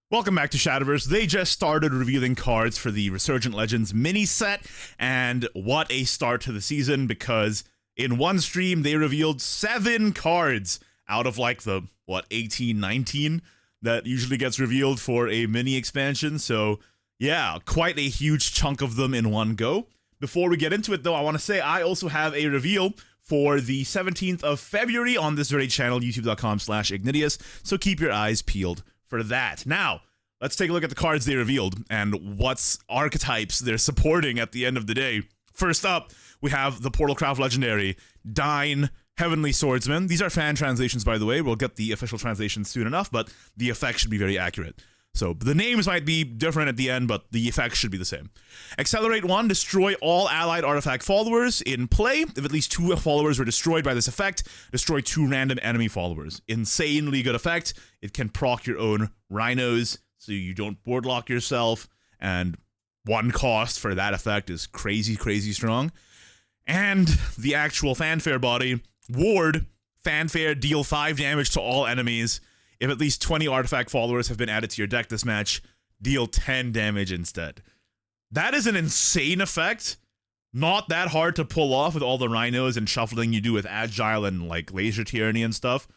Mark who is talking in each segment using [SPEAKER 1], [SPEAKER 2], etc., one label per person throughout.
[SPEAKER 1] Welcome back to Shadowverse. They just started revealing cards for the Resurgent Legends mini set, and what a start to the season, because in one stream they revealed 7 cards out of like the, 18, 19 that usually gets revealed for a mini expansion. So yeah, quite a huge chunk of them in one go. Before we get into it though, I want to say I also have a reveal for the 17th of February on this very channel, youtube.com/Ignideus, so keep your eyes peeled for that. Now, let's take a look at the cards they revealed and what's archetypes they're supporting at the end of the day. First up, we have the Portalcraft legendary Dyne, Heavenly Swordsman. These are fan translations, by the way. We'll get the official translations soon enough, but the effect should be very accurate. So the names might be different at the end, but the effects should be the same. Accelerate 1, destroy all allied artifact followers in play. If at least 2 followers were destroyed by this effect, destroy 2 random enemy followers. Insanely good effect. It can proc your own rhinos, so you don't board lock yourself, and 1 cost for that effect is crazy, crazy strong. And the actual fanfare body, Ward, fanfare, deal 5 damage to all enemies. If at least 20 artifact followers have been added to your deck this match, deal 10 damage instead. That is an insane effect. Not that hard to pull off with all the rhinos and shuffling you do with Agile and like Laser Tyranny and stuff.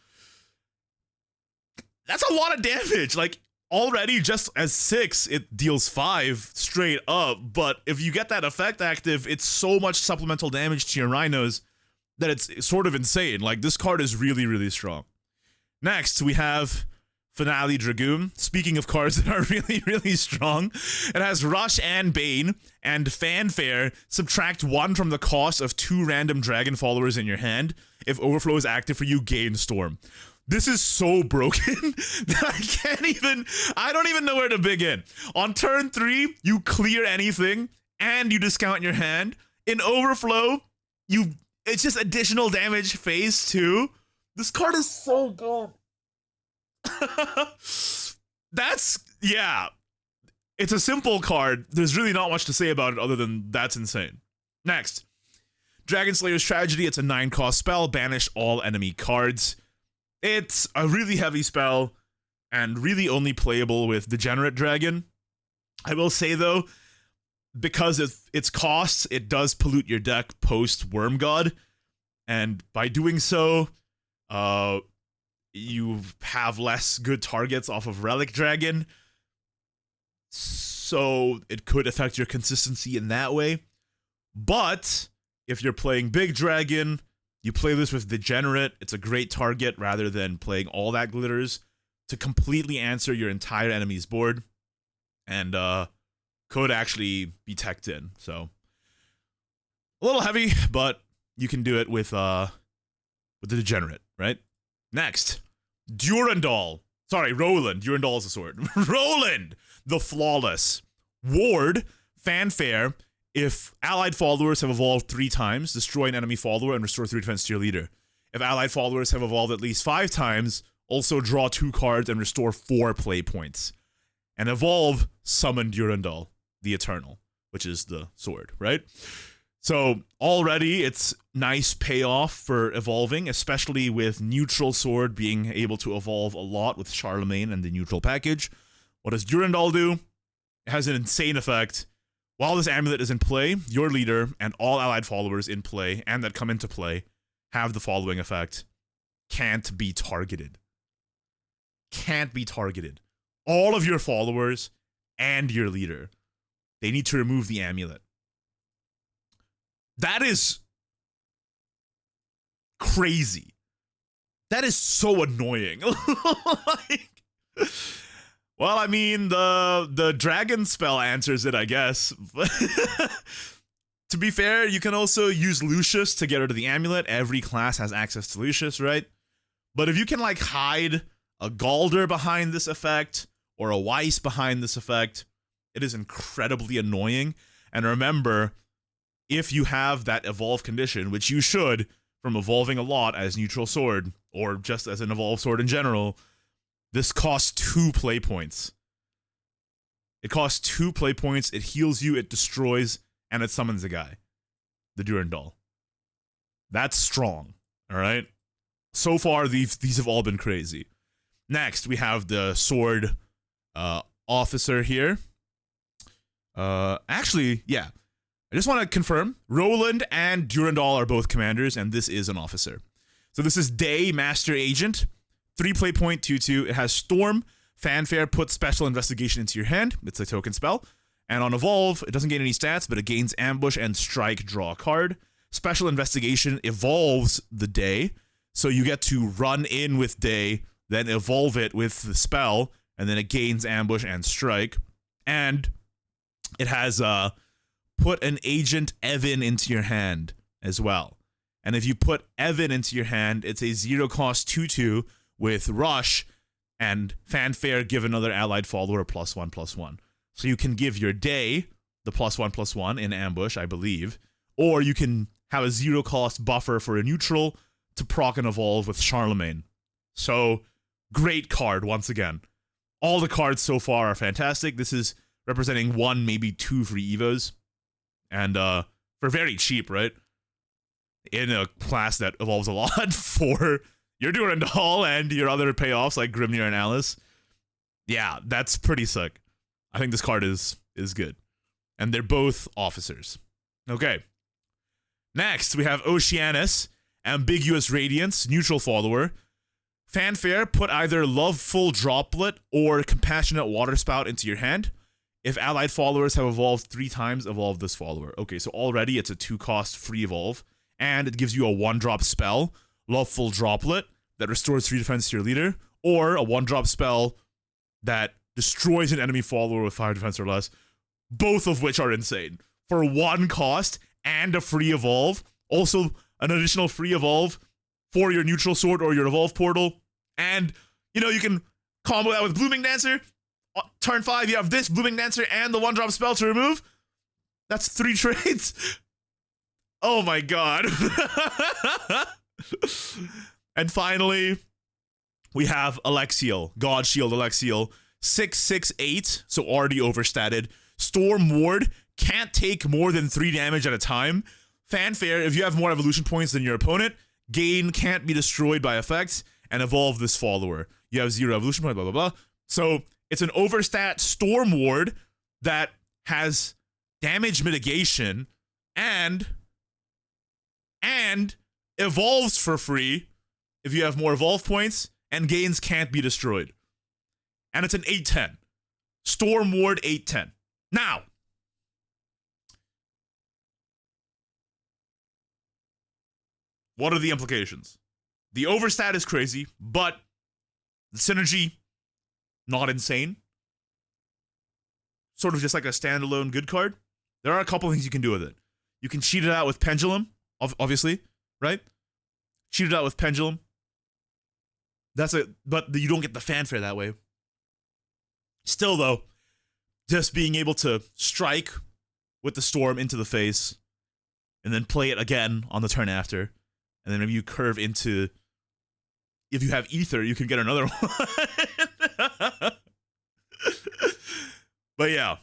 [SPEAKER 1] That's a lot of damage. Like, already just as 6, it deals 5 straight up. But if you get that effect active, it's so much supplemental damage to your rhinos that it's sort of insane. Like, this card is really, really strong. Next, we have Finale Dragoon. Speaking of cards that are really, really strong, it has Rush and Bane, and Fanfare. Subtract 1 from the cost of 2 random dragon followers in your hand. If Overflow is active for you, gain Storm. This is so broken that I don't even know where to begin. On turn 3, you clear anything, and you discount your hand. In Overflow, it's just additional damage phase 2. This card is so good. Yeah. It's a simple card. There's really not much to say about it other than that's insane. Next, Dragonslayer's Tragedy. It's a 9-cost spell. Banish all enemy cards. It's a really heavy spell and really only playable with Degenerate Dragon. I will say though, because of its costs, it does pollute your deck post Worm God, and by doing so, you have less good targets off of Relic Dragon, so it could affect your consistency in that way. But if you're playing Big Dragon, you play this with Degenerate, it's a great target rather than playing all that glitters to completely answer your entire enemy's board, and could actually be teched in. So a little heavy, but you can do it with the Degenerate, right? Next, Durandal. Sorry, Roland. Durandal is a sword. Roland, the Flawless. Ward, Fanfare. If allied followers have evolved 3 times, destroy an enemy follower and restore 3 defense to your leader. If allied followers have evolved at least 5 times, also draw 2 cards and restore 4 play points. And evolve, summon Durandal, the Eternal, which is the sword, right? So already it's nice payoff for evolving, especially with Neutral Sword being able to evolve a lot with Charlemagne and the neutral package. What does Durandal do? It has an insane effect. While this amulet is in play, your leader and all allied followers in play and that come into play have the following effect. Can't be targeted. Can't be targeted. All of your followers and your leader, they need to remove the amulet. That is crazy. That is so annoying. Like, well, I mean, the dragon spell answers it, I guess. To be fair, you can also use Lucius to get rid of the amulet. Every class has access to Lucius, right? But if you can, like, hide a Galder behind this effect or a Weiss behind this effect, it is incredibly annoying. And remember, if you have that evolve condition, which you should from evolving a lot as Neutral Sword, or just as an evolved sword in general, this costs 2 play points. It costs 2 play points, it heals you, it destroys, and it summons a guy. The Durandal. That's strong, alright? So far, these have all been crazy. Next, we have the sword officer here. Actually, yeah. I just want to confirm, Roland and Durandal are both commanders, and this is an officer. So this is Day, Master Agent, 3 play point, 2/2. It has Storm, Fanfare, put Special Investigation into your hand. It's a token spell. And on Evolve, it doesn't gain any stats, but it gains Ambush and Strike, draw a card. Special Investigation evolves the Day, so you get to run in with Day, then evolve it with the spell, and then it gains Ambush and Strike. And it has put an Agent Evan into your hand as well. And if you put Evan into your hand, it's a 0-cost 2/2 with Rush and Fanfare, give another allied follower a +1/+1. So you can give your Day the +1/+1 in Ambush, I believe, or you can have a 0-cost buffer for a neutral to proc and evolve with Charlemagne. So, great card once again. All the cards so far are fantastic. This is representing 1, maybe 2 free Evos. And for very cheap, right? In a class that evolves a lot for your Durandal and your other payoffs like Grimnir and Alice. Yeah, that's pretty sick. I think this card is good. And they're both officers. Okay. Next, we have Oceanus, Ambiguous Radiance, neutral follower. Fanfare, put either Loveful Droplet or Compassionate Waterspout into your hand. If allied followers have evolved 3 times, evolve this follower. Okay, so already it's a 2-cost free evolve, and it gives you a 1-drop spell, Loveful Droplet, that restores 3 defense to your leader, or a 1-drop spell that destroys an enemy follower with 5 defense or less, both of which are insane. For 1 cost and a free evolve, also an additional free evolve for your neutral sword or your evolve portal, and, you know, you can combo that with Blooming Dancer. Turn 5, you have this Blooming Dancer and the 1-drop spell to remove. That's 3 trades. Oh my god. And finally, we have Alexiel, God Shield Alexiel, 6/6/8, so already overstatted. Storm Ward, can't take more than 3 damage at a time. Fanfare, if you have more evolution points than your opponent, gain can't be destroyed by effects, and evolve this follower. You have 0 evolution points, blah blah blah. So it's an overstat Storm Ward that has damage mitigation and evolves for free if you have more evolve points, and gains can't be destroyed. And it's an 8/10. Storm Ward 8/10. Now, what are the implications? The overstat is crazy, but the synergy, not insane. Sort of just like a standalone good card. There are a couple things you can do with it. You can cheat it out with Pendulum, obviously, right? Cheat it out with Pendulum. But you don't get the fanfare that way. Still though, just being able to strike with the Storm into the face, and then play it again on the turn after, and then if you curve into, if you have Ether, you can get another one. But yeah,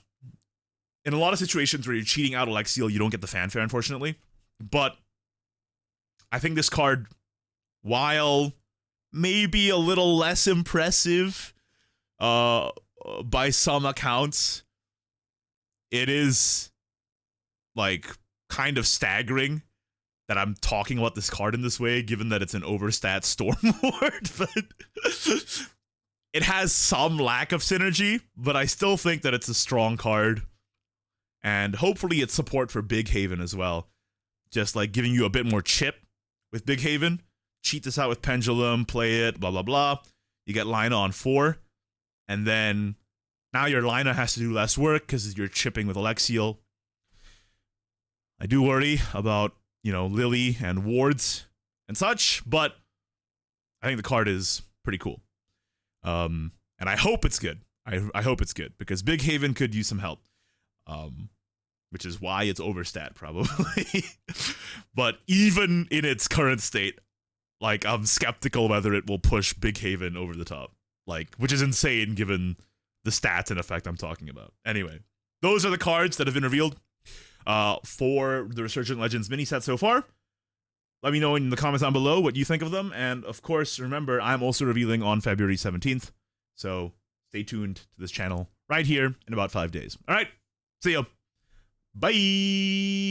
[SPEAKER 1] in a lot of situations where you're cheating out Alexiel, you don't get the fanfare, unfortunately. But I think this card, while maybe a little less impressive by some accounts, it is like kind of staggering that I'm talking about this card in this way, given that it's an overstat Storm Ward. But it has some lack of synergy, but I still think that it's a strong card. And hopefully it's support for Big Haven as well. Just like giving you a bit more chip with Big Haven. Cheat this out with Pendulum, play it, blah, blah, blah. You get Lina on 4. And then now your Lina has to do less work because you're chipping with Alexiel. I do worry about, you know, Lily and wards and such, but I think the card is pretty cool. And I hope it's good. I hope it's good, because Big Haven could use some help. Which is why it's overstat, probably. But even in its current state, like, I'm skeptical whether it will push Big Haven over the top. Like, which is insane given the stats and effect I'm talking about. Anyway, those are the cards that have been revealed for the Resurgent Legends mini set so far. Let me know in the comments down below what you think of them. And of course, remember, I'm also revealing on February 17th. So stay stay tuned to this channel right here in about 5 days. All right, see you. Bye.